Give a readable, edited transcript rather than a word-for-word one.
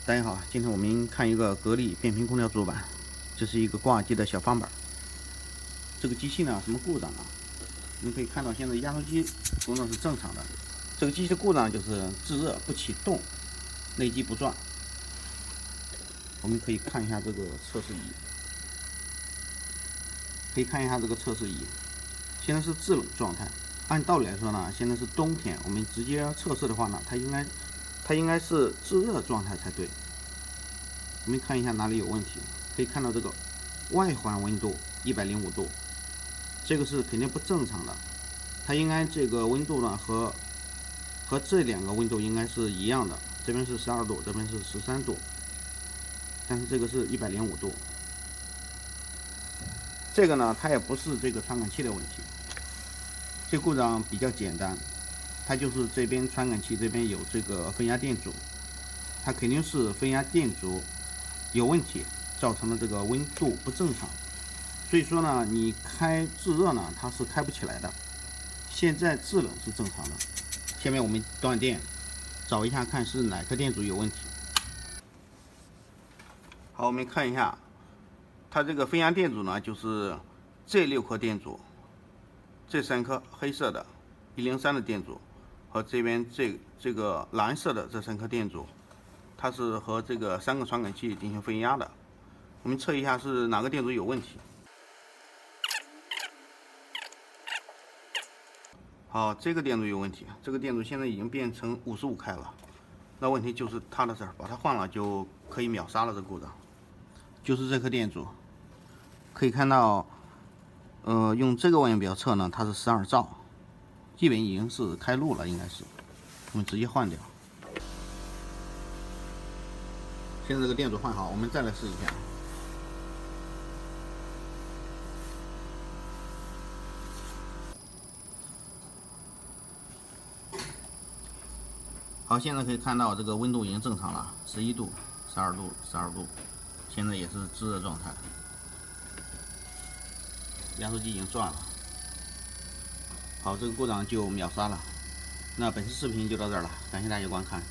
大家好，今天我们看一个格力变频空调主板，这是一个挂耳机的小方板。这个机器呢，什么故障啊？我们可以看到现在压缩机功能是正常的。这个机器的故障就是制热不启动，内机不转。我们可以看一下这个测试仪，现在是制冷状态。按道理来说呢，现在是冬天，我们直接测试的话呢，它应该是制热状态才对。我们看一下哪里有问题，可以看到这个外环温度105度，这个是肯定不正常的。它应该这个温度呢和这两个温度应该是一样的，这边是12度，这边是13度，但是这个是105度。这个呢，它也不是这个传感器的问题，这故障比较简单，它就是这边传感器这边有这个分压电阻，它肯定是分压电阻有问题，造成了这个温度不正常。所以说呢，你开制热呢，它是开不起来的。现在制冷是正常的。下面我们断电，找一下看是哪颗电阻有问题。好，我们看一下，它这个分压电阻呢，就是这6颗电阻，这3颗黑色的103的电阻，和这边这个蓝色的这3颗电阻，它是和这个3个传感器进行分压的。我们测一下是哪个电阻有问题。好，这个电阻有问题，这个电阻现在已经变成55开了。那问题就是它的事儿，把它换了就可以秒杀了这故障。就是这颗电阻，可以看到，用这个望远表测呢，它是12兆，基本已经是开路了，应该是。我们直接换掉。现在这个电阻换好，我们再来试一下。好，现在可以看到这个温度已经正常了，11度、12度、12度，现在也是制热状态。压缩机已经转了。好，这个故障就秒杀了。那本期视频就到这儿了，感谢大家观看。